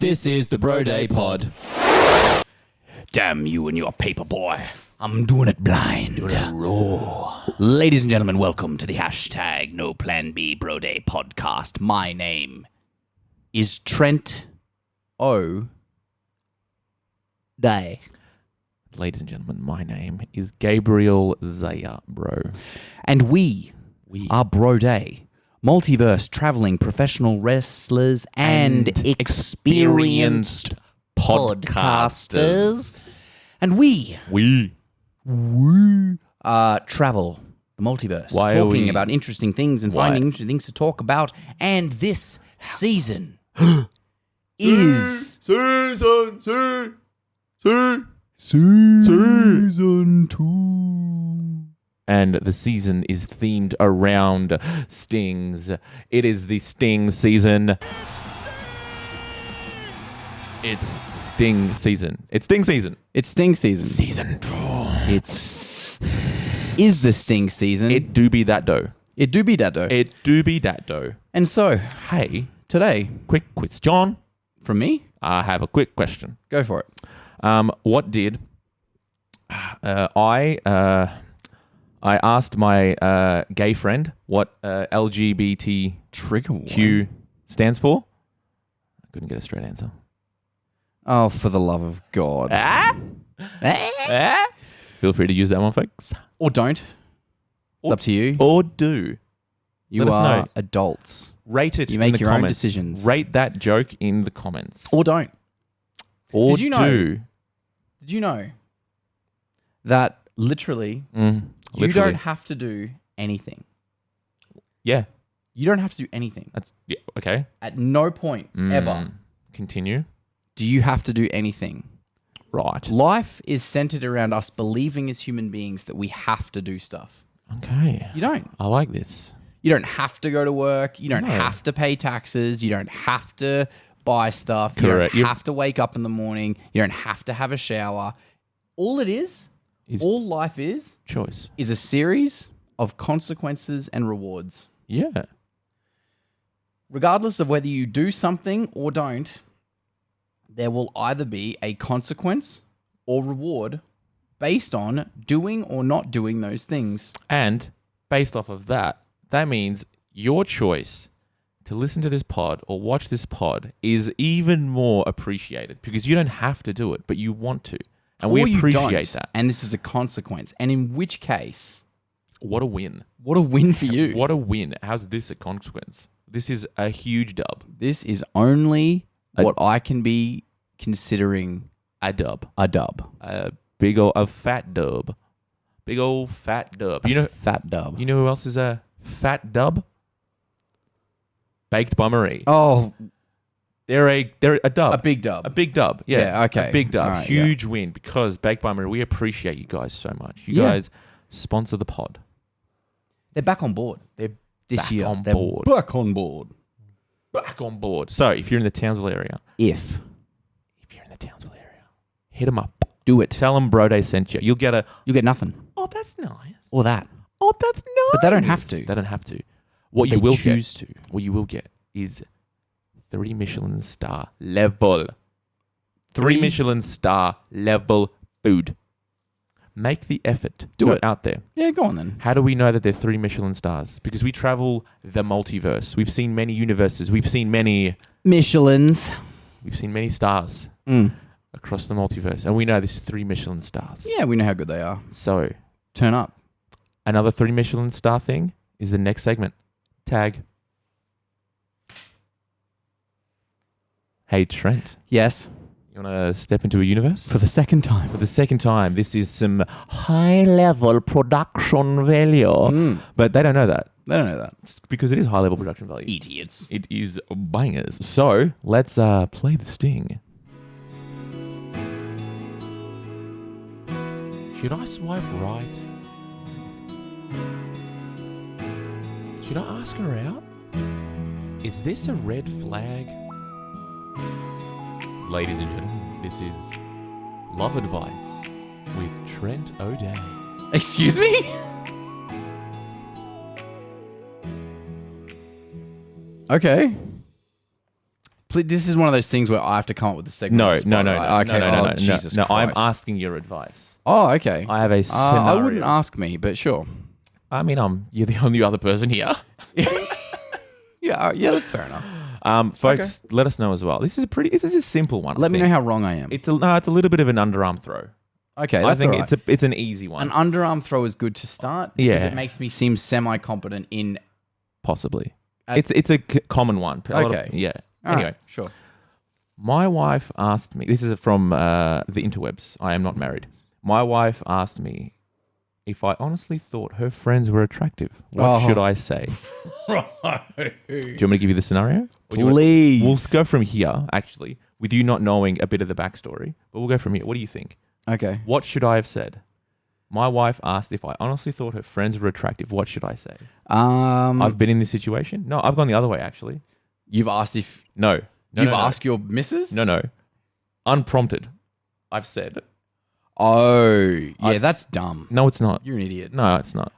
This is the BroDay pod. Damn you and your paper boy. I'm doing it blind. Doing it raw. Ladies and gentlemen, welcome to the hashtag NoPlanB BroDay podcast. My name is Trent O'Day. Ladies and gentlemen, my name is Gabriel Zaya, bro. And we are BroDay. Multiverse traveling professional wrestlers and experienced podcasters. And we travel the multiverse, talking about interesting things and finding interesting things to talk about. And this season is Season 2. And the season is themed around stings. It is the sting season. It's sting season. It's sting season. It's sting season. Season 2. It is the sting season. It do be that dough. It do be that dough. It do be that dough. And so, Hey, today, quick quiz, John. from me, I have a quick question. go for it. What did I asked my gay friend what LGBTQ Trigger stands for. I couldn't get a straight answer. Oh, for the love of God. Feel free to use that one, folks. Or don't. It's up to you. Or do. You let us are know. adults. Rate it You in make the your own comments. decisions. Rate that joke in the comments. Or don't. Or Did you know- do. Did you know that literally, you Literally. don't have to do anything? Yeah. You don't have to do anything. That's yeah, okay. At no point ever Continue. do you have to do anything. Right. Life is centered around us believing as human beings that we have to do stuff. Okay. You don't. I like this. You don't have to go to work. You don't No. have to pay taxes. You don't have to buy stuff. Correct. You don't have to wake up in the morning. You don't have to have a shower. All it is all life is Choice. a series of consequences and rewards. Yeah. Regardless of whether you do something or don't, there will either be a consequence or reward based on doing or not doing those things. And based off of that, that means your choice to listen to this pod or watch this pod is even more appreciated because you don't have to do it, but you want to. And Or we you appreciate don't, that. And this is a consequence. And in which case, What a win. what a win for you. What a win. How's this a consequence? This is a huge dub. This is only what I can be considering A dub. a dub. A fat dub. Big old fat dub. Fat dub. You know who else is a fat dub? Baked by Marie. Oh, They're a dub. a big dub. A big dub. Yeah. Yeah, okay. A big dub. All right, Huge win because Baked by Marie, we appreciate you guys so much. You Yeah. guys sponsor the pod. They're back on board. They're this Back year. on They're board. back on board. Back on board. So if you're in the Townsville area, If hit them up. do it, Tell them BroDay sent you. You'll get a, you get nothing oh, that's nice. or that. Oh, that's nice. But they don't have to. They don't have to. What They you will choose get, to. what you will get is 3 Michelin star level. 3 Michelin star level food. Make the effort. Do Go it. out there. Yeah, go on then. How do we know that they're 3 Michelin stars? Because we travel the multiverse. We've seen many universes. We've seen many Michelins. stars across the multiverse. And we know this is 3 Michelin stars. Yeah, we know how good they are. So Turn up. another 3 Michelin star thing is the next segment. Tag. Hey, Trent. Yes. You want to step into a universe? For the second time. For the second time, this is some high-level production value. But they don't know that. They don't know that. It's because it is high-level production value. Idiots. It is bangers. So, let's play the sting. Should I swipe right? Should I ask her out? Is this a red flag? Ladies and gentlemen, this is Love Advice with Trent O'Day. Excuse me? Okay. This is one of those things where I have to come up with a segment. No, on the spot, no, no, right? no, Okay. no, no, no, Jesus no. I'm Christ. asking your advice. Oh, okay. I have a scenario. I wouldn't ask me, but sure. I mean, you're the only other person here. Yeah, that's fair enough. Folks, let us know as well. This is a simple one. Let me know how wrong I am. It's a little bit of an underarm throw. Okay, I that's think all right. it's an easy one. An underarm throw is good to start because Yeah. it makes me seem semi-competent in... Possibly. It's a common one. Okay. Yeah. All Anyway, right, sure. my wife asked me, this is from the interwebs. I am not married. My wife asked me if I honestly thought her friends were attractive. What should I say? Do you want me to give you the scenario? Please. We'll go from here, actually, with you not knowing a bit of the backstory. But we'll go from here. What do you think? Okay. What should I have said? My wife asked if I honestly thought her friends were attractive. What should I say? I've been in this situation. No, I've gone the other way, actually. You've asked if... No. You've asked your missus? No. Unprompted. I've said. Oh, yeah, that's dumb. No, it's not. You're an idiot. No, it's not.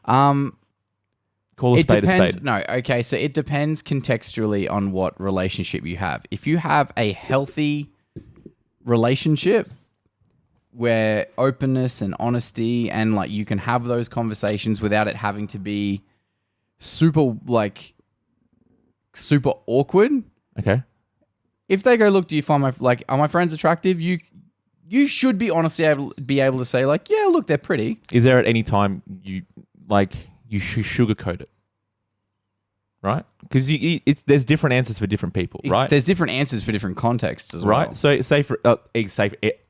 Call a It spade a depends. spade. No, okay, so it depends contextually on what relationship you have. If you have a healthy relationship where openness and honesty and like you can have those conversations without it having to be super awkward. Okay. If they go, look, do you find are my friends attractive? You should be honestly be able to say like, yeah, look, they're pretty. Is there at any time you sugarcoat it? Right? Because there's different answers for different people, right? There's different answers for different contexts as well. Right? So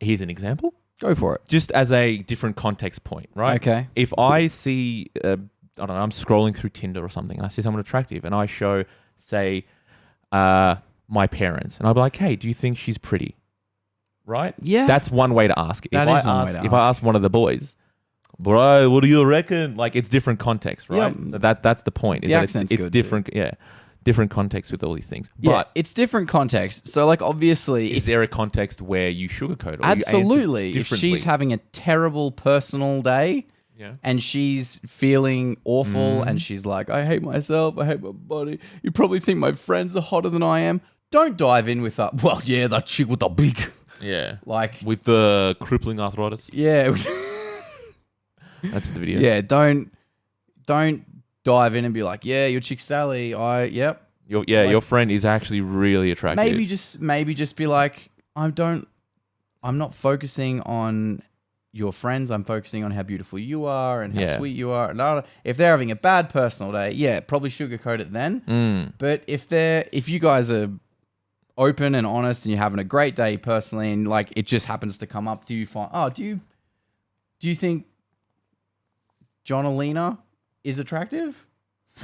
here's an example. Go for it. Just as a different context point, right? Okay. If I see, I don't know, I'm scrolling through Tinder or something and I see someone attractive and I show, say, my parents and I'll be like, hey, do you think she's pretty? Right? Yeah. That's one way to ask it. That is one way to If I ask one of the boys, bro, what do you reckon? Like, it's different context, right? Yep. So that's the point. Is The that accent's it's good different, different context with all these things. Yeah, But it's different context. So, like, obviously, is there a context where you sugarcoat or absolutely, you answer if differently? she's having a terrible personal day and she's feeling awful and she's like, I hate myself, I hate my body. You probably think my friends are hotter than I am. Don't dive in with well, yeah, that chick with the big, like with the crippling arthritis. Yeah, that's the video. Yeah, don't dive in and be like, yeah, your chick Sally. Your friend is actually really attractive. Maybe just be like, I'm not focusing on your friends. I'm focusing on how beautiful you are and how sweet you are. And if they're having a bad personal day, probably sugarcoat it then. But if you guys are open and honest and you're having a great day personally and like it just happens to come up, do you think John Alina is attractive?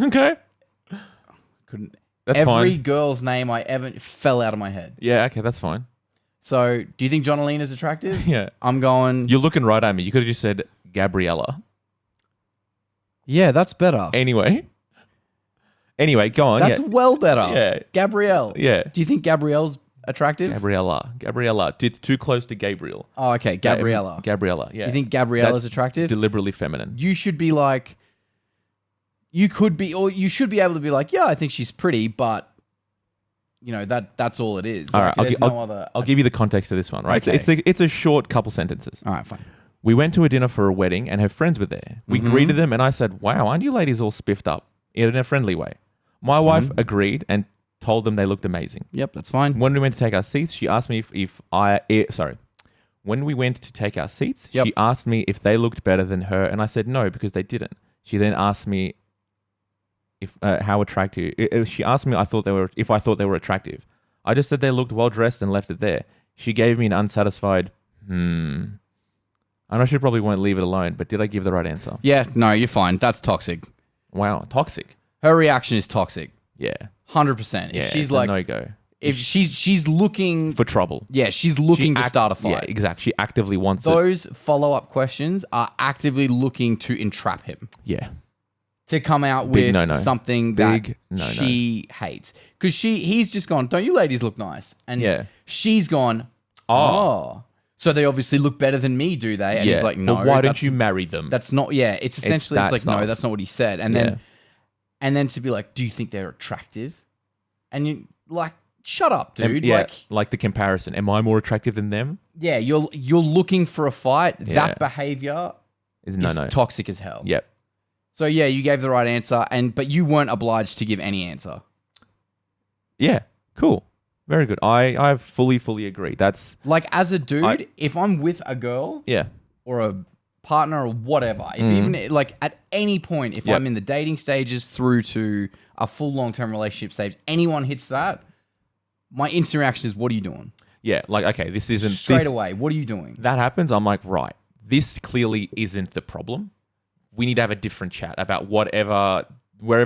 Okay. That's Every fine. girl's name I ever fell out of my head. Yeah, okay, that's fine. So, do you think John Alina's attractive? Yeah. I'm going... You're looking right at me. You could have just said Gabriella. Yeah, that's better. Anyway, go on. That's well better. Yeah. Gabrielle. Yeah. Do you think Gabrielle's attractive? Gabriella. It's too close to Gabriel. Oh, okay. Gabriella. Gabriella, yeah. Do you think Gabriella's attractive? Deliberately feminine. You should be like... You should be able to be like, yeah, I think she's pretty, but... You know, that's all it is. All like, right, I'll give you the context of this one, right? Okay. It's a short couple sentences. All right, fine. We went to a dinner for a wedding and her friends were there. We greeted them and I said, wow, aren't you ladies all spiffed up? In a friendly way. My wife agreed and told them they looked amazing. Yep, that's fine. When we went to take our seats, she asked me When we went to take our seats, she asked me if they looked better than her and I said no because they didn't. She then asked me how attractive. She asked me if I thought they were attractive. I just said they looked well dressed and left it there. She gave me an unsatisfied And I should probably won't leave it alone, but did I give the right answer? Yeah, no, you're fine. That's toxic. Wow, toxic. Her reaction is toxic. Yeah. 100%. Yeah, If she's it's like, a no-go. if she's looking For trouble. yeah, she's looking to start a fight. Yeah, exactly. She actively wants it. Those follow-up questions are actively looking to entrap him. Yeah. To come out Big with no-no. something that Big no-no. she hates. Because he's just gone, don't you ladies look nice? And Yeah. she's gone, oh. So they obviously look better than me, do they? And he's like, no. Well, why don't you marry them? That's not, yeah. It's essentially, it's that like, no, stuff. that's not what he said. And then to be like, do you think they're attractive? And you like, shut up, dude. Like the comparison. Am I more attractive than them? Yeah, you're looking for a fight. Yeah. That behavior Is toxic as hell. Yep. So yeah, you gave the right answer, but you weren't obliged to give any answer. Yeah. Cool. Very good. I fully agree. That's like, as a dude, if I'm with a girl, or a partner or whatever, if even like at any point, if I'm in the dating stages through to a full long-term relationship stage, anyone hits that, my instant reaction is, "What are you doing?" Yeah. Like, okay, this isn't straight away. What are you doing? That happens. I'm like, right. This clearly isn't the problem. We need to have a different chat about wherever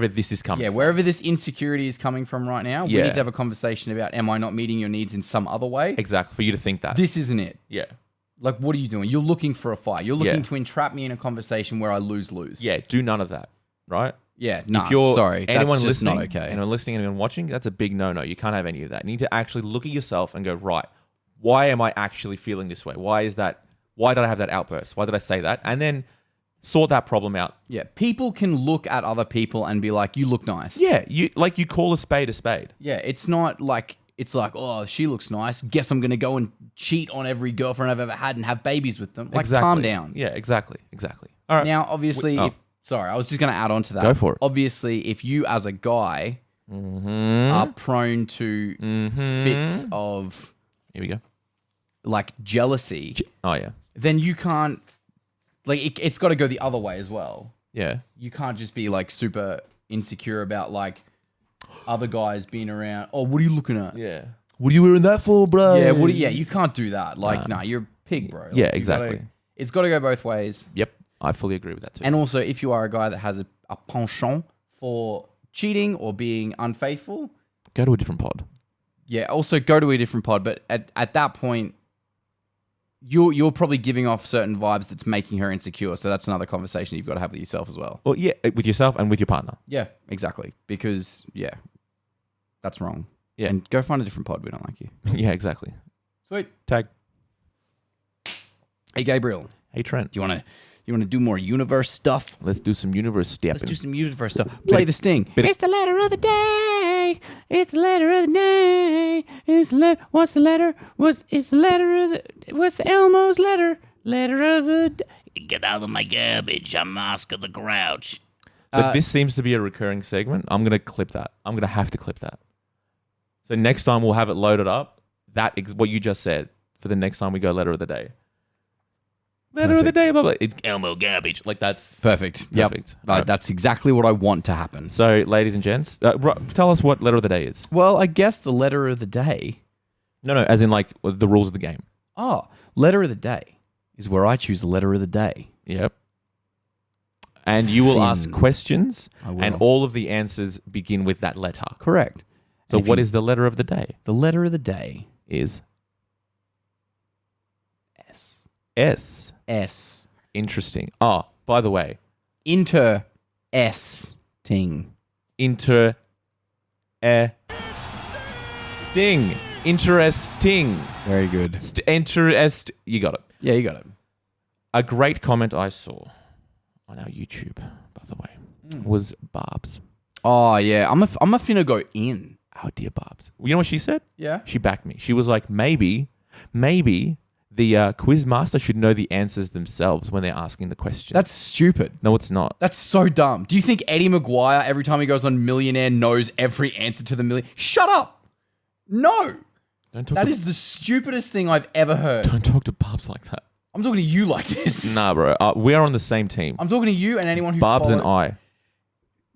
this is coming from. Wherever this insecurity is coming from right now, we need to have a conversation about, am I not meeting your needs in some other way? Exactly. For you to think that. This isn't it. Yeah. Like, what are you doing? You're looking for a fight. You're looking to entrap me in a conversation where I lose. Yeah. Do none of that. Right? Yeah. No, if you're sorry. Anyone that's just listening, not okay. Anyone listening, anyone watching, that's a big no-no. You can't have any of that. You need to actually look at yourself and go, right, why am I actually feeling this way? Why did I have that outburst? Why did I say that? And then sort that problem out. Yeah, people can look at other people and be like, "You look nice." Yeah, you call a spade a spade. Yeah, it's not like "Oh, she looks nice. Guess I'm gonna go and cheat on every girlfriend I've ever had and have babies with them." Like, calm down. Yeah, exactly. All right. Now, obviously, sorry, I was just gonna add on to that. Go for it. Obviously, if you as a guy are prone to fits of, here we go, like jealousy. Oh yeah. Then you can't. Like, it's got to go the other way as well. Yeah. You can't just be, like, super insecure about, like, other guys being around. "Oh, what are you looking at?" Yeah. What are you wearing that for, bro? Yeah, you can't do that. Like, nah, you're a pig, bro. Like, yeah, exactly. It's got to go both ways. Yep. I fully agree with that too. And also, if you are a guy that has a penchant for cheating or being unfaithful, go to a different pod. Yeah, also go to a different pod. But at that point, you're probably giving off certain vibes that's making her insecure. So that's another conversation you've got to have with yourself as well. Well, yeah, with yourself and with your partner. Yeah, exactly. Because, that's wrong. Yeah. And go find a different pod. We don't like you. Yeah, exactly. Sweet. Tag. Hey, Gabriel. Hey, Trent. Do you want to do more universe stuff? Let's do some universe stepping. Let's do some universe stuff. Play the sting. It's the letter of the day. It's the letter of the day. What's the letter? What's the Elmo's letter? Letter of the day. Get out of my garbage. I'm Oscar the Grouch. So this seems to be a recurring segment. I'm going to clip that. I'm going to have to clip that. So next time we'll have it loaded up. That is what you just said for the next time we go letter of the day. Letter of the day, blah, blah. It's Elmo garbage. Like, that's perfect. Perfect. Yep. That's exactly what I want to happen. So, ladies and gents, tell us what letter of the day is. Well, I guess the letter of the day. No, as in like the rules of the game. Oh, letter of the day is where I choose the letter of the day. Yep. And you will ask questions, I and all of the answers begin with that letter. Correct. So, what is the letter of the day? The letter of the day is S. S. S. Interesting. Oh, by the way. Interesting. Interesting. Very good. You got it. Yeah, you got it. A great comment I saw on our YouTube, by the way, was Barb's. Oh, yeah. I'm a finna go in. Our dear Barb's. You know what she said? Yeah. She backed me. She was like, maybe the quiz master should know the answers themselves when they're asking the question. That's stupid. No, it's not. That's so dumb. Do you think Eddie Maguire, every time he goes on Millionaire, knows every answer to the million? Shut up. No. That is the stupidest thing I've ever heard. Don't talk to Barb's like that. I'm talking to you like this. Nah, bro. We are on the same team. I'm talking to you and anyone who Barb's and I.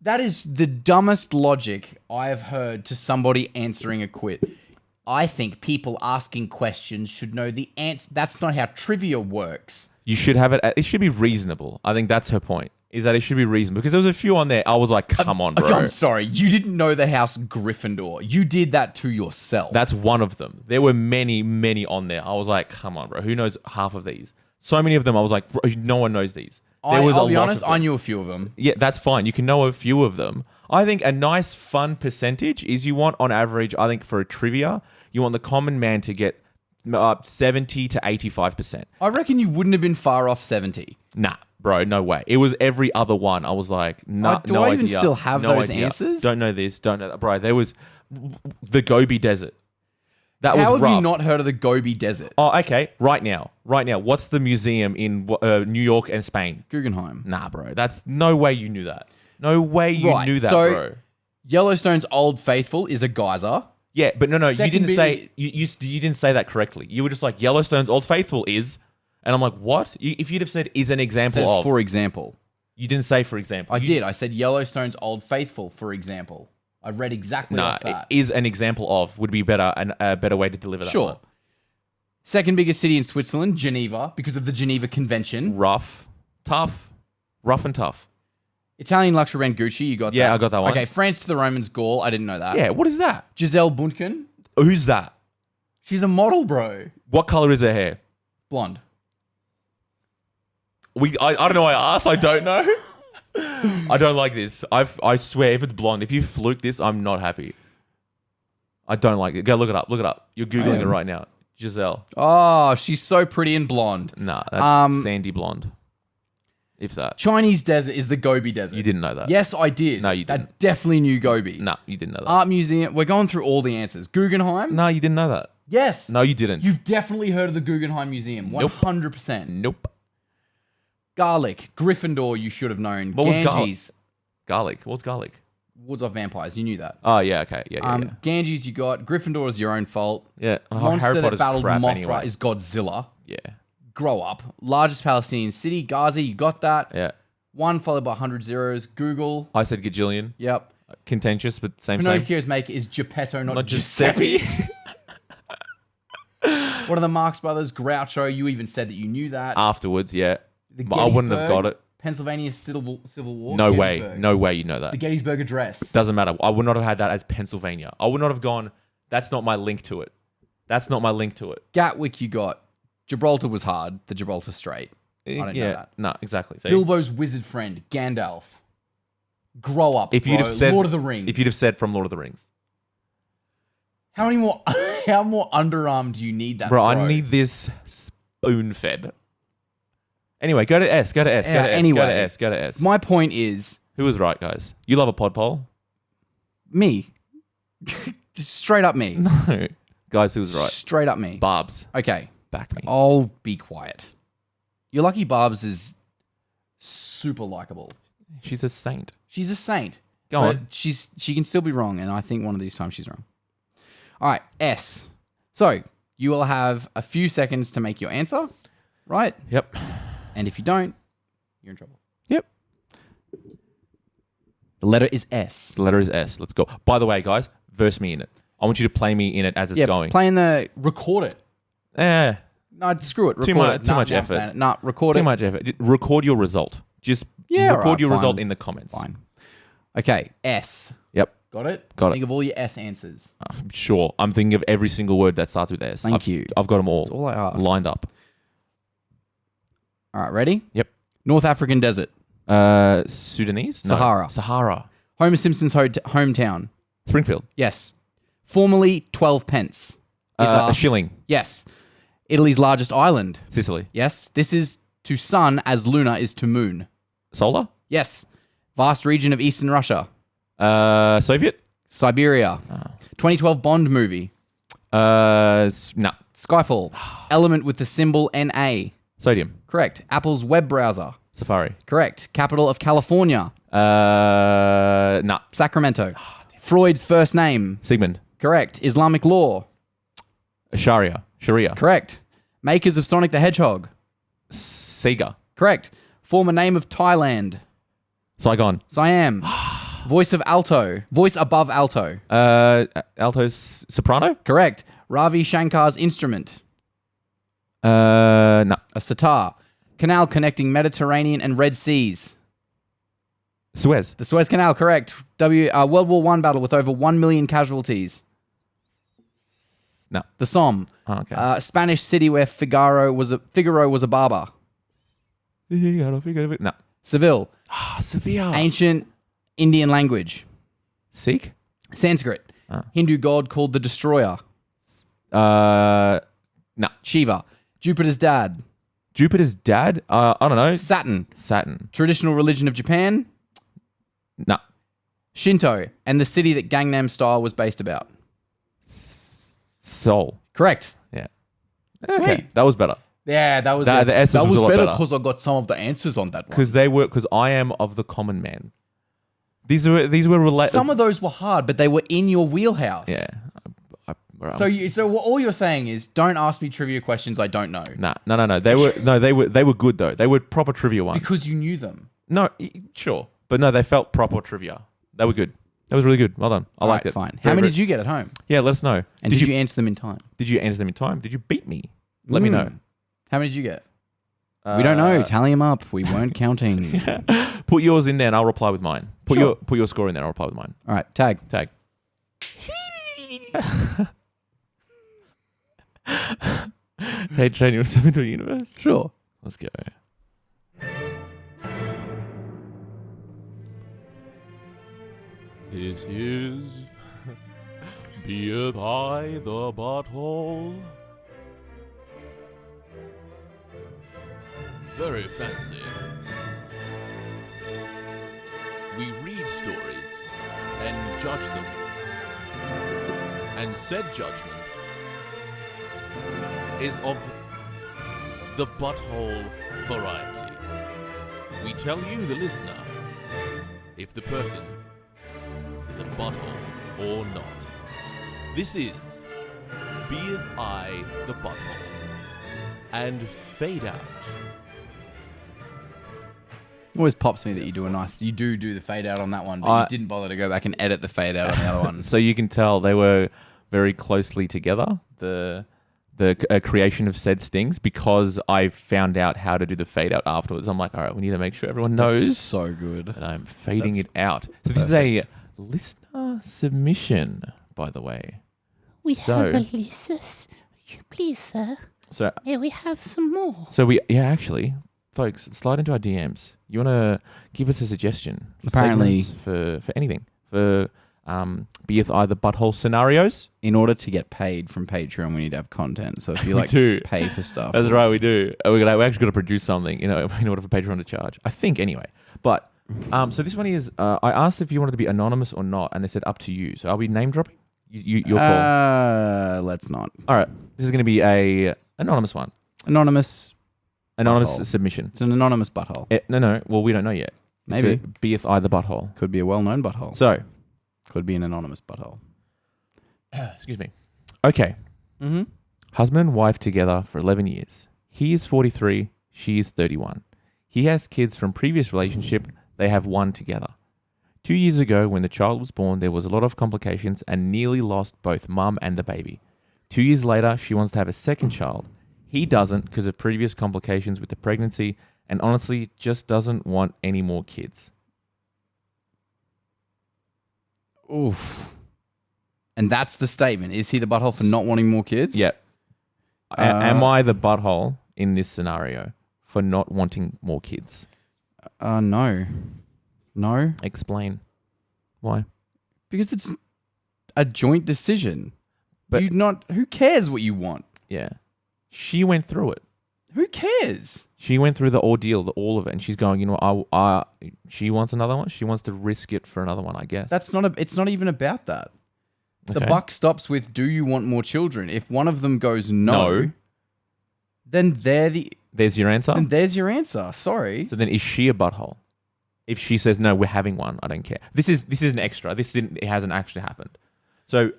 That is the dumbest logic I have heard to somebody answering a quiz. I think people asking questions should know the answer. That's not how trivia works. You should have it. It should be reasonable. I think that's her point. Is that it should be reasonable. Because there was a few on there. I was like, come on, bro. I'm sorry. You didn't know the house Gryffindor. You did that to yourself. That's one of them. There were many, many on there. I was like, come on, bro. Who knows half of these? So many of them. I was like, bro, no one knows these. I'll be honest, I knew a few of them. Yeah, that's fine. You can know a few of them. I think a nice, fun percentage is you want, on average, I think for a trivia, you want the common man to get 70 to 85%. I reckon you wouldn't have been far off 70. Nah, bro, no way. It was every other one. I was like, nah, do I even still have those answers? Don't know this, don't know that. Bro, there was The Gobi Desert. That How was rough. have you not heard of the Gobi Desert? Oh, okay. Right now. What's the museum in New York and Spain? Guggenheim. Nah, bro. That's no way you knew that. No way you knew that, so bro. Yellowstone's Old Faithful is a geyser. Yeah, but no. You Second didn't say you didn't say that correctly. You were just like Yellowstone's Old Faithful is, and I'm like, what? If you'd have said is an example Says of, for example. you didn't say for example. I did. I said Yellowstone's Old Faithful, for example. I read exactly off that. Is an example of would be better and a better way to deliver that. Sure. One. Second biggest city in Switzerland, Geneva, because of the Geneva Convention. Rough and tough. Italian luxury brand Gucci, you got that. Yeah, I got that one. Okay, France to the Romans, Gaul. I didn't know that. Yeah, what is that? Giselle Bundchen. Who's that? She's a model, bro. What color is her hair? Blonde. I don't know why I asked. I don't know. I don't like this. I swear, if it's blonde, if you fluke this, I'm not happy. I don't like it. Go look it up. Look it up. You're Googling it right now. Giselle. Oh, she's so pretty and blonde. Nah, that's sandy blonde. If that. Chinese desert is the Gobi Desert. You didn't know that. Yes, I did. No, you didn't. That definitely knew Gobi. No, you didn't know that. Art Museum. We're going through all the answers. Guggenheim. No, you didn't know that. Yes. No, you didn't. You've definitely heard of the Guggenheim Museum. 100%. Nope. Garlic. Gryffindor, you should have known. What was Ganges. Garlic? What's garlic? Woods of Vampires. You knew that. Oh, yeah, okay. Yeah. Ganges you got. Gryffindor is your own fault. Yeah. Monster Harry that Potter's battled crap Mothra anyway. is Godzilla. Yeah. Grow up. Largest Palestinian city. Gaza, you got that. Yeah. 1 followed by 100 zeros. Google. I said gajillion. Yep. Contentious, but same. Pinocchio's maker is Geppetto, not Giuseppe. What are the Marx Brothers? Groucho. You even said that you knew that. Afterwards, yeah. The But I wouldn't have Gettysburg, got it. Pennsylvania Civil War. No Gettysburg. way. No way you know that. The Gettysburg Address. Doesn't matter. I would not have had that as Pennsylvania. I would not have gone, that's not my link to it. That's not my link to it. Gatwick you got. Gibraltar was hard. The Gibraltar Strait. I don't know that. No, exactly. See? Bilbo's wizard friend, Gandalf. Grow up, If you'd bro. have said Lord of the Rings. If you'd have said from Lord of the Rings. How more underarm do you need that Bro, throw? I need this spoon fed. Anyway, go to S. Go to S. Go to S. Anyway, Go to S. Go to S. My point is... Who was right, guys? You love a pod poll? Me. Just straight up me. No. Guys, who was right? Straight up me. Barbs. Okay. Back me. I'll be quiet. Your lucky Barbs is super likable. She's a saint. She's a saint. Go but on. she can still be wrong, and I think one of these times she's wrong. All right, S. So you will have a few seconds to make your answer, right? Yep. And if you don't, you're in trouble. Yep. The letter is S. The letter is S. Let's go. By the way, guys, verse me in it. I want you to play me in it as it's going. Record it. Eh. No, screw it. Record Too much it. effort. No, record it. Too much effort. Record your result. Just record right, your fine. result in the comments. Fine. Okay, S. Yep. Got it? Got it. Think of all your S answers. Sure. I'm thinking of every single word that starts with S. Thank you. I've got them all. That's all I ask. Lined up. All right, ready? Yep. North African desert. Sudanese? No. Sahara. Sahara. Homer Simpson's hometown. Springfield. Yes. Formerly 12 pence. A shilling. Yes. Italy's largest island. Sicily. Yes. This is to sun as lunar is to moon. Solar? Yes. Vast region of eastern Russia. Soviet? Siberia. 2012 Bond movie. No. Skyfall. Element with the symbol Na. Sodium. Correct. Apple's web browser. Safari. Correct. Capital of California. No. Sacramento. Freud's first name. Sigmund. Correct. Islamic law. Sharia. Correct. Makers of Sonic the Hedgehog. Sega. Correct. Former name of Thailand. Saigon. Siam. Voice of alto. Voice above alto. Alto soprano? Correct. Ravi Shankar's instrument. No. A sitar. Canal connecting Mediterranean and Red Seas. Suez. The Suez Canal, correct. World War I battle with over 1 million casualties. No. The Somme. Oh, okay. Spanish city where Figaro was a barber. No. Seville. Sevilla. Ancient Indian language. Sikh? Sanskrit. Hindu god called the Destroyer. No. Shiva. Jupiter's dad. Jupiter's dad? I don't know. Saturn. Saturn. Traditional religion of Japan. No. Shinto, and the city that Gangnam Style was based about. Seoul. Correct. Yeah. Sweet. Okay, that was better. Yeah, that was The essence that was was a lot better better. because I got some of the answers on that one. Because I am of the common man. These were related. Some of those were hard, but they were in your wheelhouse. Yeah. So all you're saying is, don't ask me trivia questions I don't know. No. They were good though. They were proper trivia ones. Because you knew them. No, sure, but no, they felt proper trivia. They were good. That was really good. Well done. I liked it. Fine. How many did you get at home? Yeah, let us know. And did you answer them in time? Did you answer them in time? Did you beat me? Let me know. How many did you get? We don't know. Tally them up. We weren't counting. Yeah. Put yours in there and I'll reply with mine. Put your score in there and I'll reply with mine. All right. Tag. Hey, Trent, you want to step into a universe? Sure. Let's go. This is Beith I the Butthole. Very fancy. We read stories and judge them. And said judgment is of the butthole variety. We tell you, the listener, if the person is a butthole or not. This is Beith I the Butthole and Fade Out. It always pops me that you do the fade out on that one, but you didn't bother to go back and edit the fade out on the other one. So you can tell they were very closely together, the creation of said stings, because I found out how to do the fade out afterwards. I'm like, all right, we need to make sure everyone knows. That's so good. And I'm fading it out. So this is a listener submission, by the way. We have a list. Please, sir. So May we have some more? So actually, folks, slide into our DMs. You want to give us a suggestion? Apparently, for anything, for Beith I the Butthole scenarios. In order to get paid from Patreon, we need to have content. So if you pay for stuff, that's right, we do. We actually got to produce something, in order for Patreon to charge. I think anyway. But so this one is, I asked if you wanted to be anonymous or not, and they said up to you. So are we name dropping? Your call. Let's not. All right, this is going to be a anonymous one. Anonymous butthole. Submission. It's an anonymous butthole. No. Well, we don't know yet. Maybe. Beith I the Butthole. Could be a well-known butthole. So. Could be an anonymous butthole. Excuse me. Okay. Mm-hmm. Husband and wife together for 11 years. He is 43. She is 31. He has kids from previous relationship. They have one together. 2 years ago, when the child was born, there was a lot of complications and nearly lost both mum and the baby. 2 years later, she wants to have a second child. He doesn't because of previous complications with the pregnancy and honestly just doesn't want any more kids. Oof. And that's the statement. Is he the butthole for not wanting more kids? Yep. Am I the butthole in this scenario for not wanting more kids? No. No. Explain. Why? Because it's a joint decision. But who cares what you want? Yeah. She went through it. Who cares? She went through the ordeal, all of it, and she's going, she wants another one. She wants to risk it for another one, I guess. It's not even about that. Okay. The buck stops with, do you want more children? If one of them goes no. Then there's your answer? Then there's your answer. Sorry. So then is she a butthole? If she says, no, we're having one, I don't care. This is an extra. It hasn't actually happened. So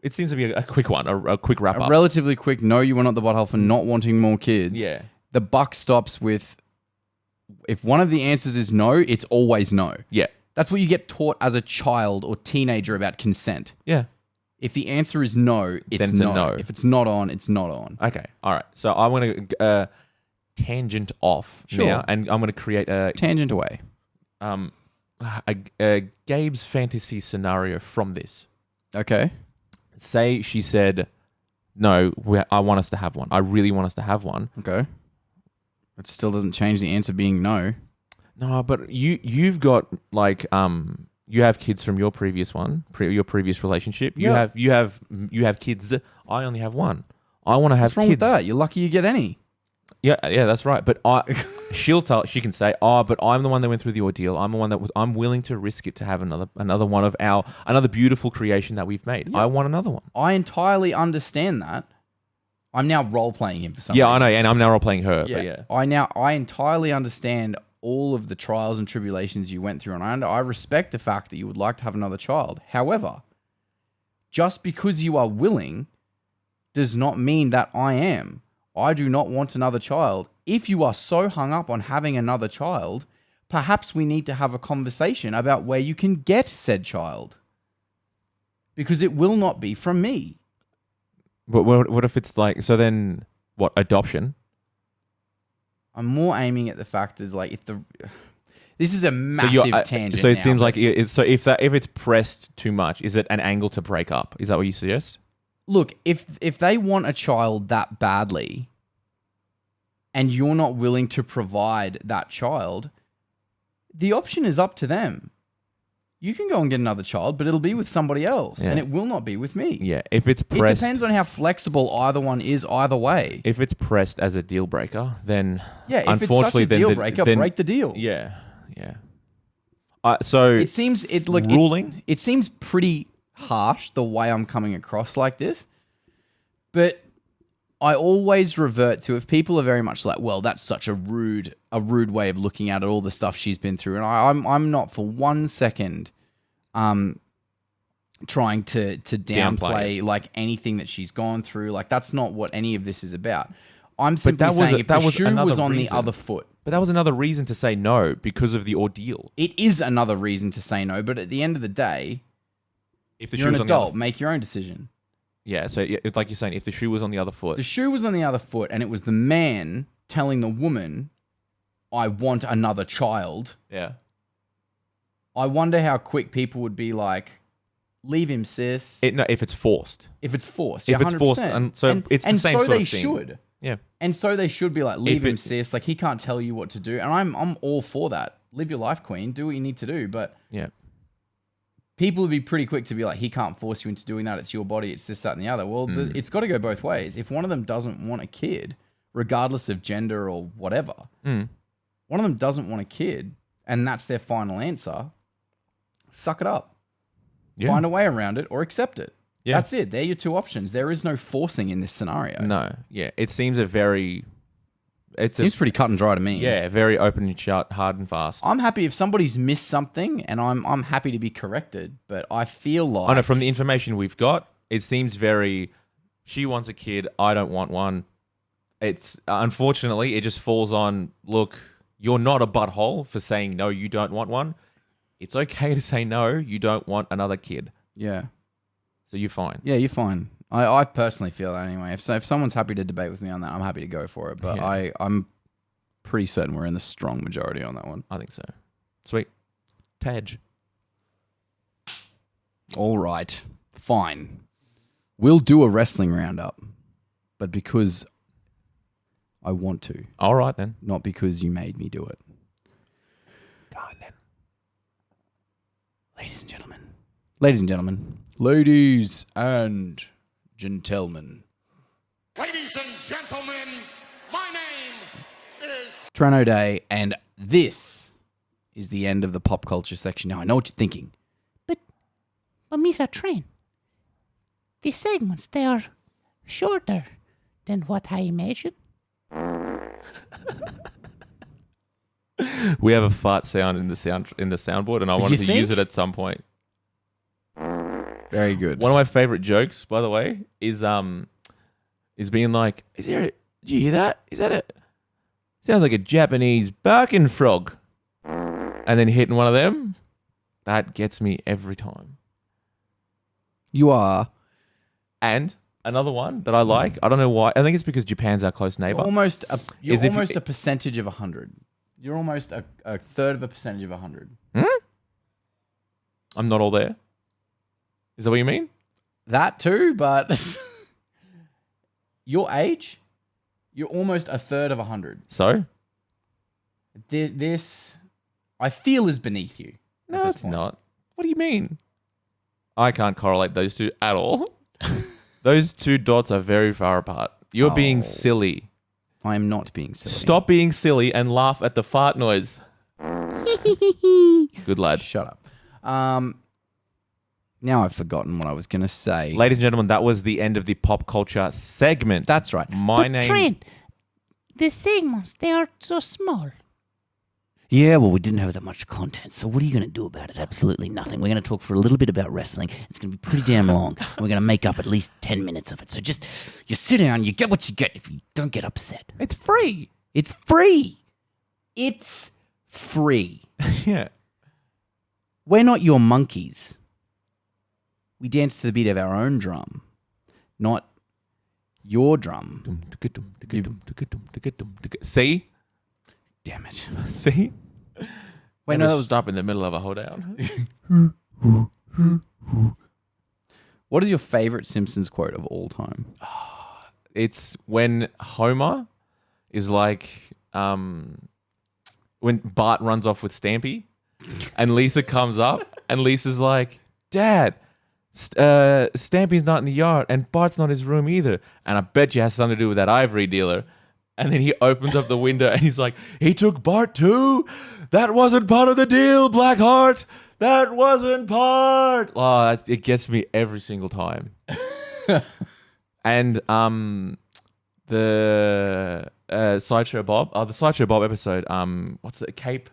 it seems to be a quick one, a quick wrap up. Relatively quick, no, you are not the butthole for not wanting more kids. Yeah. The buck stops with, if one of the answers is no, it's always no. Yeah. That's what you get taught as a child or teenager about consent. Yeah. If the answer is no, it's then no. No. If it's not on, it's not on. Okay. All right. So I want to tangent off now, and I'm going to create a tangent away. Gabe's fantasy scenario from this. Okay. Say she said, no, I want us to have one. I really want us to have one. Okay. It still doesn't change the answer being no. No, but you've got you have kids from your previous one, your previous relationship. Yeah. You have kids. I only have one. I want to have What's wrong kids. with that? You're lucky you get any. Yeah, that's right. But she can say, "Oh, but I'm the one that went through the ordeal. I'm the one I'm willing to risk it to have another one of another beautiful creation that we've made. I want another one." I entirely understand that. I'm now role playing him for some reason. reason. I know, and I'm now role playing her. Yeah. But I entirely understand all of the trials and tribulations you went through, and I respect the fact that you would like to have another child. However, just because you are willing does not mean that I am. I do not want another child. If you are so hung up on having another child, perhaps we need to have a conversation about where you can get said child. Because it will not be from me. But what if it's like, so then what, adoption? I'm more aiming at the fact is like, this is a massive tangent. So it now, seems like if it's pressed too much, is it an angle to break up? Is that what you suggest? Look, if they want a child that badly and you're not willing to provide that child, the option is up to them. You can go and get another child, but it'll be with somebody else, and it will not be with me. Yeah, if it's pressed... It depends on how flexible either one is either way. If it's pressed as a deal breaker, then... Yeah, if it's such a deal breaker, break the deal. Yeah. So... It seems... ruling? It seems pretty harsh the way I'm coming across like this, but I always revert to, if people are very much like, well, that's such a rude way of looking at it, all the stuff she's been through, and I'm not for 1 second trying to downplay like anything that she's gone through. Like, that's not what any of this is about. I'm simply saying if the shoe was on the other foot. But that was another reason to say no, because of the ordeal. It is another reason to say no, but at the end of the day, if you're an adult, make your own decision. Yeah, so it's like you're saying, if the shoe was on the other foot. The shoe was on the other foot, and it was the man telling the woman, I want another child. Yeah. I wonder how quick people would be like, leave him, sis. No, if it's forced. If it's forced, if 100%. it's forced, and so it's the same sort of thing. Should. Yeah. And so they should be like, leave him, sis. Like, he can't tell you what to do. And I'm all for that. Live your life, queen. Do what you need to do. But yeah, people would be pretty quick to be like, he can't force you into doing that. It's your body. It's this, that, and the other. Well, it's got to go both ways. If one of them doesn't want a kid, regardless of gender or whatever, one of them doesn't want a kid, and that's their final answer, suck it up. Yeah. Find a way around it or accept it. Yeah. That's it. They're your two options. There is no forcing in this scenario. No. Yeah. It seems pretty cut and dry to me. Yeah. Very open and shut, hard and fast. I'm happy if somebody's missed something, and I'm happy to be corrected, but I feel like... I know, from the information we've got, it seems very, she wants a kid, I don't want one. It's, unfortunately, it just falls on, look, you're not a butthole for saying no, you don't want one. It's okay to say no, you don't want another kid. Yeah. So you're fine. Yeah, you're fine. I personally feel that anyway. If someone's happy to debate with me on that, I'm happy to go for it. But yeah. I'm pretty certain we're in the strong majority on that one. I think so. Sweet. Taj. All right. Fine. We'll do a wrestling roundup. But because I want to. All right, then. Not because you made me do it. Go on, then. Ladies and gentlemen. Ladies and gentlemen. Ladies and gentlemen. Ladies and gentlemen, my name is Trent O'Day, and this is the end of the pop culture section. Now, I know what you're thinking. But Mr. Trent, the segments, they are shorter than what I imagined. We have a fart sound in the soundboard, and I wanted to use it at some point. Very good. One of my favorite jokes, by the way, is being like, did you hear that? Is that it? Sounds like a Japanese barking frog. And then hitting one of them. That gets me every time. You are. And another one that I like, I don't know why. I think it's because Japan's our close neighbor. You're almost a percentage of 100. You're almost a third of a percentage of 100. I'm not all there. Is that what you mean? That too, but your age, you're almost a third of 100. So? This, I feel, is beneath you. No, it's not. What do you mean? I can't correlate those two at all. Those two dots are very far apart. You're being silly. I am not being silly. Stop being silly and laugh at the fart noise. Good lad. Shut up. Now I've forgotten what I was going to say. Ladies and gentlemen, that was the end of the pop culture segment. That's right. My name... Trent, the segments, they are so small. Yeah, well, we didn't have that much content, so what are you going to do about it? Absolutely nothing. We're going to talk for a little bit about wrestling. It's going to be pretty damn long. We're going to make up at least 10 minutes of it. So just, you sit down, you get what you get if you don't get upset. It's free. It's free. It's free. Yeah. We're not your monkeys. We dance to the beat of our own drum, not your drum. See? Damn it. See? Wait, Never no, that was... stop in the middle of a hoedown. What is your favorite Simpsons quote of all time? It's when Homer is like, when Bart runs off with Stampy and Lisa comes up and Lisa's like, Dad, Stampy's not in the yard and Bart's not in his room either. And I bet you it has something to do with that ivory dealer. And then he opens up the window and he's like, he took Bart too? That wasn't part of the deal, Blackheart. That wasn't part. Oh, it gets me every single time. And the Sideshow Bob, the Sideshow Bob episode, what's the Cape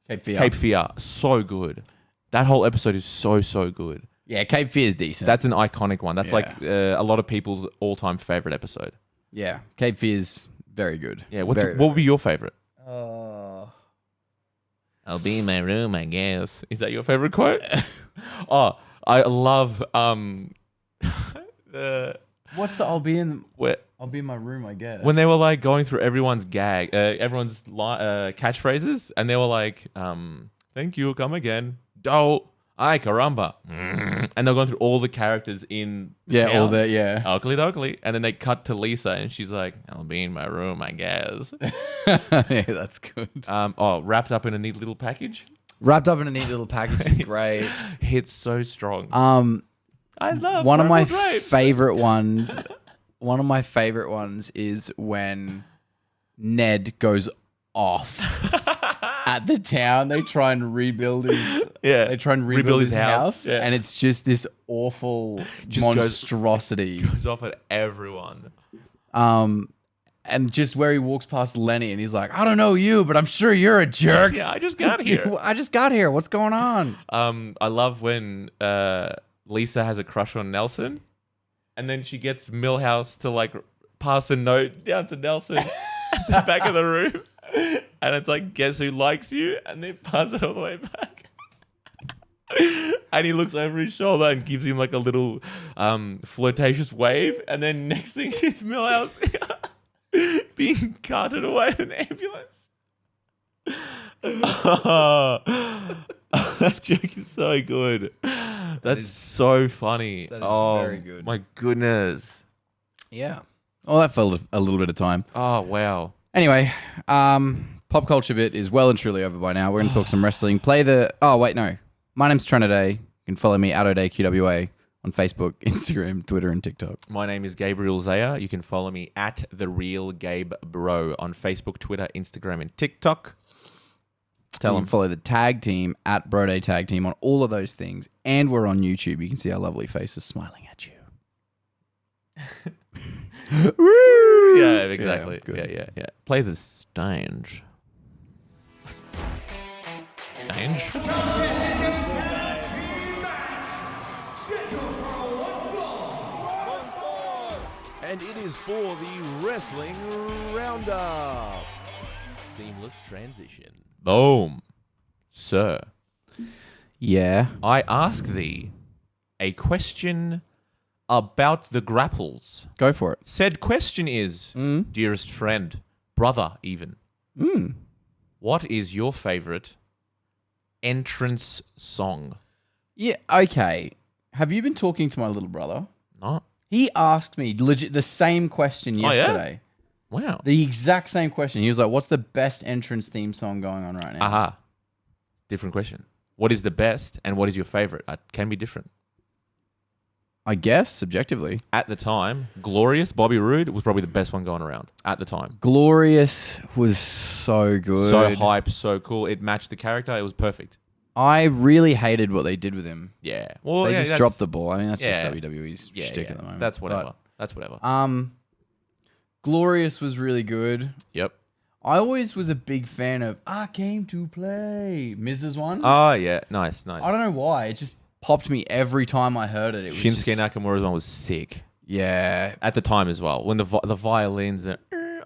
Fear. Cape Fear, so good. That whole episode is so good. Yeah, Cape Fear is decent. That's an iconic one. That's Yeah. like a lot of people's all-time favorite episode. Yeah, Cape Fear is very good. Yeah, Very, what would be your favorite? I'll be in my room, I guess. Is that your favorite quote? Oh, I love What's the I'll be in my room, I guess. when they were like going through everyone's everyone's catchphrases, and they were like, "Thank you, come again, do, ay caramba," and they're going through all the characters in the town. all that, yeah. Oakley dokley, and then they cut to Lisa, and she's like, "I'll be in my room, I guess." Yeah, that's good. Wrapped up in a neat little package. Wrapped up in a neat little package is great. Hits so strong. I love one of my purple drapes. favorite ones. One of my favorite ones is when Ned goes off at the town. They try and rebuild his. Yeah, They try and rebuild his house, yeah. and it's just this awful Just monstrosity. Goes off at everyone. And just where he walks past Lenny, and he's like, "I don't know you, but I'm sure you're a jerk." Yeah, I just got here. I just got here. What's going on? I love when Lisa has a crush on Nelson, and then she gets Milhouse to like pass a note down to Nelson at the back of the room, and it's like, "Guess who likes you?" And they pass it all the way back. And he looks over his shoulder and gives him like a little flirtatious wave, and then next thing it's Milhouse being carted away in an ambulance. That joke is so good. That's so funny. That is very good. My goodness. Yeah. Well, that felt a little bit of time. Oh, wow. Anyway, pop culture bit is well and truly over by now. We're going to talk some wrestling. Oh, wait, no. My name's Trent O'Day. You can follow me at O'DayQWA on Facebook, Instagram, Twitter, and TikTok. My name is Gabriel Zaya. You can follow me at TheRealGabeBro on Facebook, Twitter, Instagram, and TikTok. Tell them. Follow the tag team at BroDay Tag Team on all of those things. And we're on YouTube. You can see our lovely faces smiling at you. Yeah, exactly. good. Yeah. Play the stage. And it is for the Wrestling Roundup. Seamless transition. Boom. Sir, Yeah. I ask thee a question about the grapples. Go for it. Said question is, dearest friend, brother even, what is your favorite entrance song? Yeah, okay. Have you been talking to my little brother? No. He asked me legit the same question yeah? yesterday. Wow. The exact same question. He was like, what's the best entrance theme song going on right now? Aha. Different question. What is the best and what is your favorite? It can be different. I guess, subjectively. At the time, Glorious, Bobby Roode was probably the best one going around at the time. Glorious was so good. So hype, so cool. It matched the character. It was perfect. I really hated what they did with him. Yeah. Well, They just dropped the ball. I mean, that's just WWE's shtick at the moment. That's whatever. That's whatever. Glorious was really good. Yep. I always was a big fan of I Came to Play. Miz's one. Oh, yeah. Nice. I don't know why. It just popped me every time I heard it. It was Shinsuke Nakamura's one was sick. Yeah. At the time as well. When the violins are...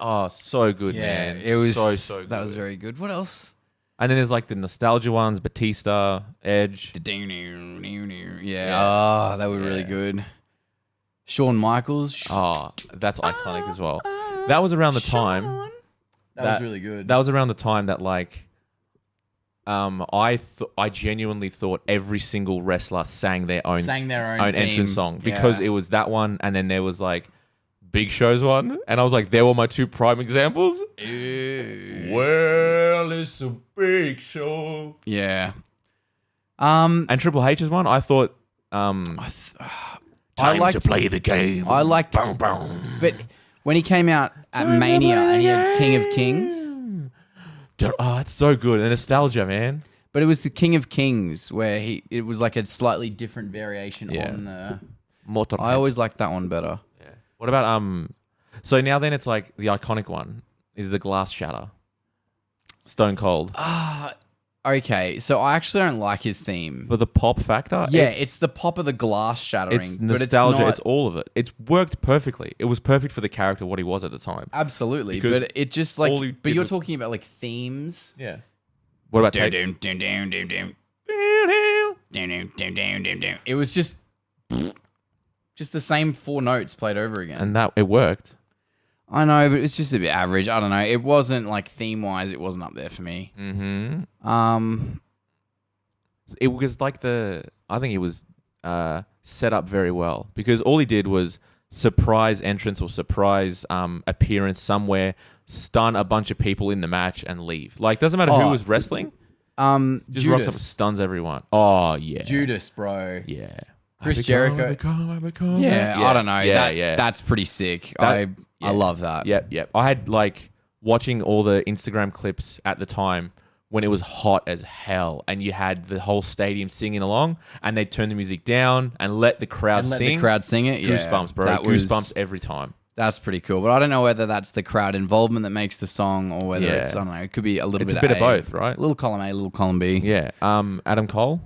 Oh, so good, man. It was so good. That was very good. What else? And then there's like the nostalgia ones, Batista, Edge. Yeah. Oh, they were really good. Shawn Michaels. Oh, that's iconic as well. That was around the time. That was really good. That was around the time that like, I genuinely thought every single wrestler sang their own entrance song because it was that one, and then there was like Big Show's one, and I was like, they were my two prime examples. Well, it's a big show. Yeah. And Triple H's one, I thought. Time to play the game. I liked, but when he came out at Mania and he had King of Kings. Oh, it's so good. The nostalgia, man. But it was the King of Kings where it was like a slightly different variation on the. I always liked that one better. Yeah. What about so now then it's like the iconic one is the glass shatter. Stone Cold. Okay, so I actually don't like his theme. For the pop factor? Yeah, it's the pop of the glass shattering. It's nostalgia. It's all of it. It's worked perfectly. It was perfect for the character, what he was at the time. Absolutely, Because but it just like... But you're talking about like themes. Yeah. What about Tate? It was just the same 4 notes played over again. And that it worked. I know, but it's just a bit average. I don't know. It wasn't like theme-wise, it wasn't up there for me. Mm-hmm. It was like I think it was set up very well because all he did was surprise entrance or surprise appearance somewhere, stun a bunch of people in the match and leave. Like, doesn't matter who was wrestling. Just rocks up and stuns everyone. Oh, yeah. Judas, bro. Yeah. Chris Jericho. Yeah, I don't know. That's pretty sick. I love that. Yep. I had like watching all the Instagram clips at the time when it was hot as hell and you had the whole stadium singing along and they'd turn the music down and let the crowd sing. Let the crowd sing it? Goosebumps, bro. Goosebumps every time. That's pretty cool. But I don't know whether that's the crowd involvement that makes the song or whether it's, I don't know, it could be a little bit of It's a bit of both, right? A little column A, a little column B. Yeah. Adam Cole?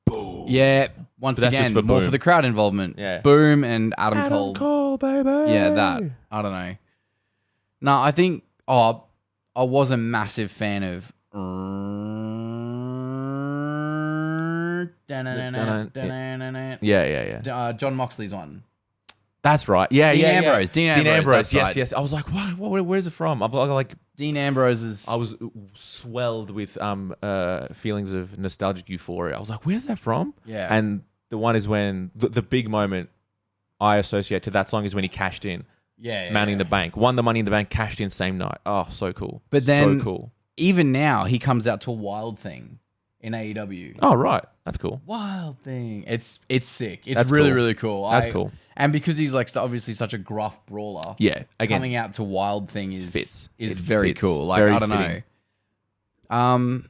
Boom. Yeah. Once again, more for the crowd involvement. Yeah. Boom and Adam Cole. Adam Cole, baby. Yeah, that. I don't know. No, I think... I was a massive fan of... Yeah. John Moxley's one. That's right. Yeah, Dean Ambrose. Dean Ambrose. Yes. I was like, what? Where's it from? I'm like, Dean Ambrose's. I was swelled with feelings of nostalgic euphoria. I was like, where's that from? Yeah. And the one is when the big moment I associate to that song is when he cashed in. Yeah. Money in the Bank. Won the Money in the Bank, cashed in same night. Oh, so cool. But then, so cool. Even now, he comes out to a Wild Thing in AEW. Oh, right. That's cool. Wild Thing. It's sick. It's really cool. That's cool. And because he's like obviously such a gruff brawler. Yeah. Again, coming out to Wild Thing is It very fits. cool. Like, Very I don't know.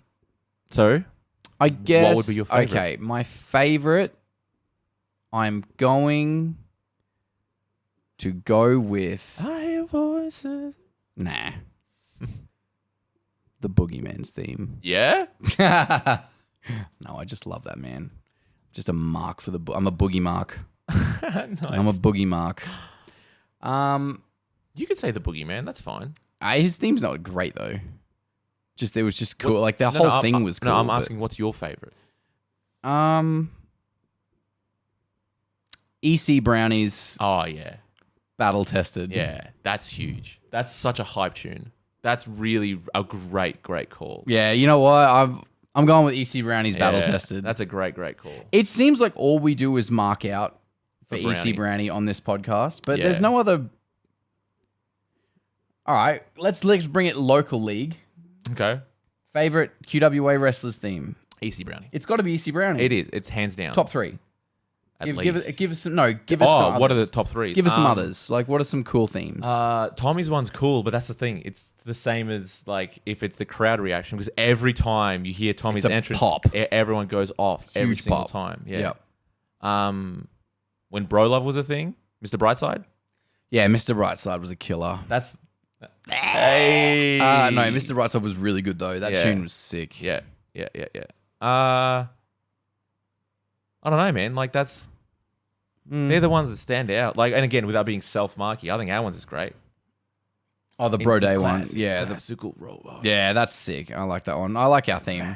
So, I guess. what would be your favorite? Okay, my favorite. I'm going to go with. I hear voices. Nah. The Boogeyman's theme. Yeah? No, I just love that, man. Just a mark for I'm a boogie mark. Nice. I'm a boogie mark. You could say the Boogeyman. That's fine. His theme's not great though. It was just cool. Like the whole thing was cool. No, I'm asking what's your favorite? EC Brownies. Oh yeah. Battle Tested. Yeah, that's huge. That's such a hype tune. That's really a great call. Yeah, you know what? I'm going with EC Brownies Battle Tested. That's a great call. It seems like all we do is mark out for EC Brownie on this podcast, but there's no other. All right, let's bring it local league. Okay. Favorite QWA wrestlers theme? EC Brownie. It's got to be EC Brownie. It is. It's hands down. Top 3. Give us some. No, give us some. What are others. the top threes? Give us some others. Like, what are some cool themes? Tommy's one's cool, but that's the thing. It's the same as like if it's the crowd reaction, because every time you hear Tommy's It's a entrance, pop. Everyone goes off every Huge single pop. time. Yeah. Yep. When Bro Love was a thing, Mr. Brightside. Yeah, Mr. Brightside was a killer. That's hey. No, Mr. Brightside was really good though. That Yeah. tune was sick. Yeah. I don't know, man. Like that's they're the ones that stand out. Like, and again, without being self-marky, I think our one's is great. Oh, the BroDay one. Classic, Yeah, classical rover. yeah, that's sick. I like that one. I like our theme.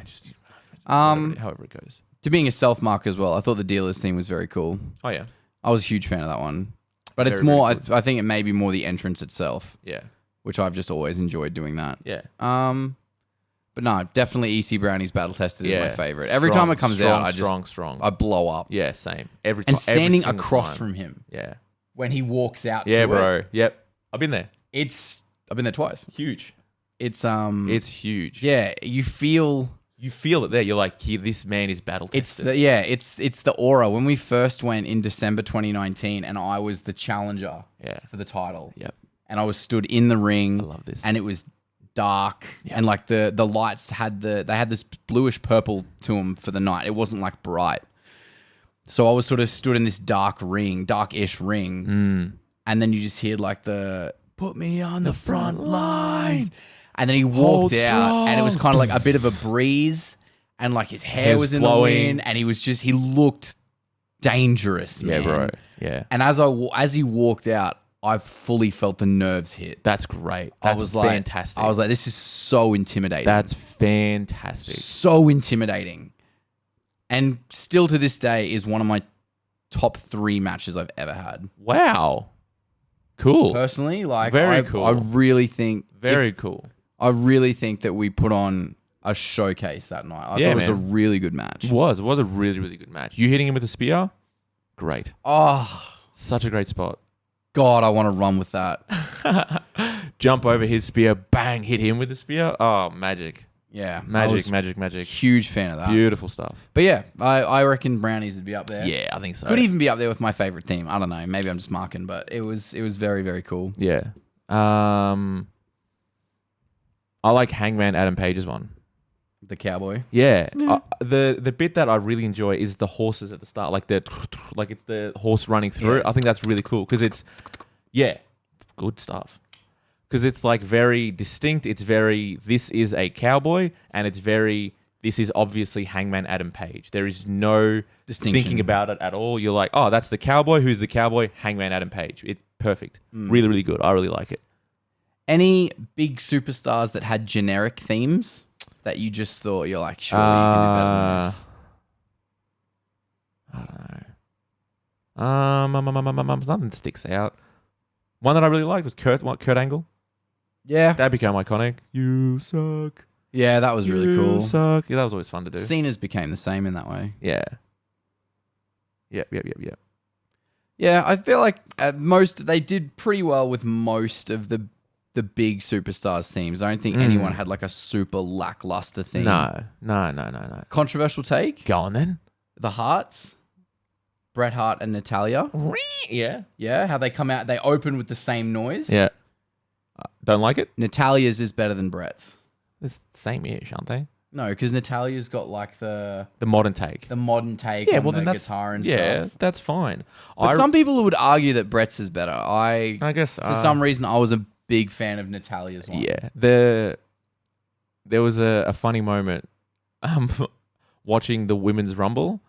However it goes. To being a self-mark as well, I thought the dealer's theme was very cool. Oh yeah. I was a huge fan of that one. But it's Very, more, very good. I think it may be more the entrance itself, Yeah. which I've just always enjoyed doing that. Yeah. But no, definitely EC Brownie's Battle Tested is my Yeah. favorite. Every time it comes out, I just, strong. I blow up. Yeah, same. Every time. And standing every single across time. from him Yeah. when he walks out Yeah, to bro. it, Yep. I've been there. I've been there twice. Huge. It's It's huge. yeah, you feel You feel it there. You're like, this man is battle tested. it's the aura. When we first went in December 2019 and I was the challenger for the title. Yep. And I was stood in the ring. I love this. And it was dark and like the lights had this bluish purple to them for the night. It wasn't like bright. So I was sort of stood in this dark-ish ring. And then you just hear like the put me on the front lines. And then he walked out and it was kind of like a bit of a breeze and like his hair was in flowing. the wind and he looked dangerous, man. Yeah, bro. Yeah. And as he walked out, I fully felt the nerves hit. That's great. That's I was like, fantastic. I was like, this is so intimidating. That's fantastic. so intimidating. And still to this day is one of my top 3 matches I've ever had. Wow. Cool. Personally, like Very cool. I really think Very cool. I really think that we put on a showcase that night. I thought it was a really good match. It was a really, really good match. You hitting him with a spear? Great. Oh, Such a great spot. God, I want to run with that. Jump over his spear, bang, hit him with the spear. Oh, magic. Yeah. Magic. Huge fan of that. Beautiful stuff. But yeah, I reckon Brownies would be up there. Yeah, I think so. Could even be up there with my favorite theme. I don't know. Maybe I'm just marking, but it was very, very cool. Yeah. I like Hangman Adam Page's one. The cowboy. Yeah. The bit that I really enjoy is the horses at the start, like it's the horse running through. Yeah. I think that's really cool because it's good stuff. Because it's like very distinct. It's very, this is a cowboy, and it's very, this is obviously Hangman Adam Page. There is no Distinction. thinking about it at all. You're like, oh, that's the cowboy. Who's the cowboy? Hangman Adam Page. It's perfect. Really, really good. I really like it. Any big superstars that had generic themes that you just thought you're like, surely you can do better than this? I don't know. Nothing sticks out. One that I really liked was Kurt Angle. Yeah. That became iconic. You suck. Yeah, that was really You cool. suck. Yeah, that was always fun to do. Cena's became the same in that way. Yeah. Yep. Yeah, I feel like they did pretty well with most of the big superstars themes. I don't think anyone had like a super lackluster theme. No. Controversial take? Go on then. The Harts, Bret Hart and Natalia. Yeah. Yeah, how they come out, they open with the same noise. Yeah. Don't like it? Natalia's is better than Bret's. It's the same-ish, aren't they? No, because Natalia's got like the modern take. modern take on the guitar and stuff. Yeah, that's fine. But some people would argue that Bret's is better. I guess for some reason I was a big fan of Natalia's one. Yeah. There was a funny moment watching the Women's Rumble,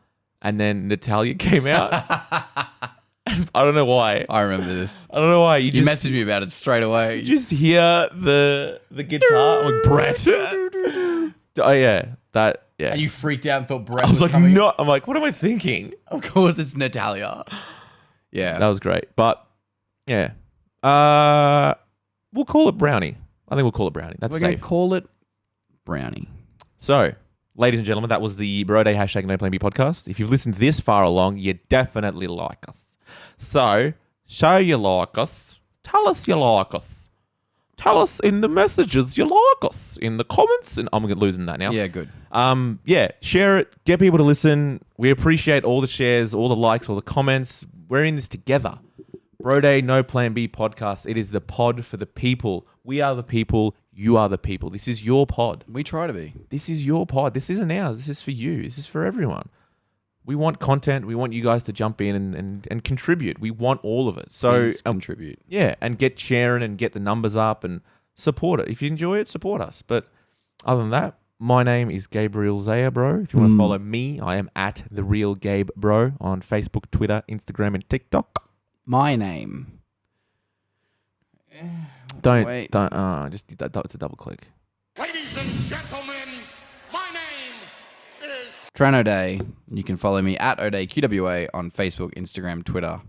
and then Natalia came out. I don't know why. I remember this. I don't know why. You messaged me about it straight away. You just hear the guitar. I'm like, Brett. Oh yeah, that yeah. And you freaked out and thought Bret I was like, coming. no. I'm like, what am I thinking? Of course, it's Natalia. Yeah, That was great, but yeah. We'll call it Brownie. I think we'll call it Brownie. That's we're gonna safe. call it Brownie. So, ladies and gentlemen, that was the BroDay hashtag NoPlanB podcast. If you've listened this far along, you definitely like us. So, show you like us. Tell us you like us. Tell us in the messages you like us in the comments, and I'm losing that now. Yeah, good. Share it, get people to listen. We appreciate all the shares, all the likes, all the comments. We're in this together. BroDay NoPlanB podcast. It is the pod for the people. We are the people. You are the people. This is your pod. We try to be. This is your pod. This isn't ours. This is for you. This is for everyone. We want content. We want you guys to jump in and contribute. We want all of it. So Please contribute. Yeah, and get sharing and get the numbers up and support it. If you enjoy it, support us. But other than that, my name is Gabriel Zaya, bro. If you want to follow me, I am at The Real Gabe Bro on Facebook, Twitter, Instagram, and TikTok. My name. Just it's a double click. Ladies and gentlemen, my name is Trent O'Day. You can follow me at O'Day QWA on Facebook, Instagram, Twitter,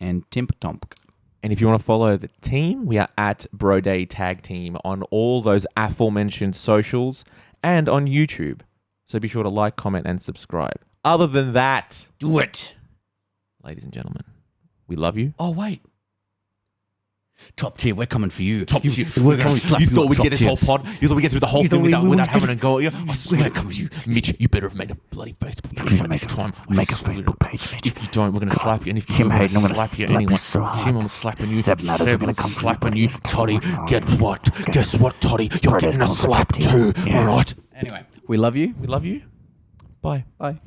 and Timp-Tomp. And if you want to follow the team, we are at BroDay Tag Team on all those aforementioned socials and on YouTube. So be sure to like, comment, and subscribe. Other than that, Do it. ladies and gentlemen, we love you. Oh, wait. Top tier, we're coming for you. Top tier. We're going to slap You you thought up we'd top get this tier. whole pod? You thought we'd get through the whole You thing thought without we having to go? I We're swear. going to come for you. Mitch, you better have made a bloody Facebook page next time. Make a Facebook page, Mitch. If you don't, we're going to slap you. And if you Tim do, we're Hayden, I'm going to gonna slap you slap anyway. you so hard. Tim, I'm slapping you. Seb Natters are gonna come for you, slapping buddy. you. Toddy, get what? Guess what, Toddy? You're BroDay's getting a coming for slap top tier. too. Yeah. All right. Anyway, we love you. We love you. Bye. Bye.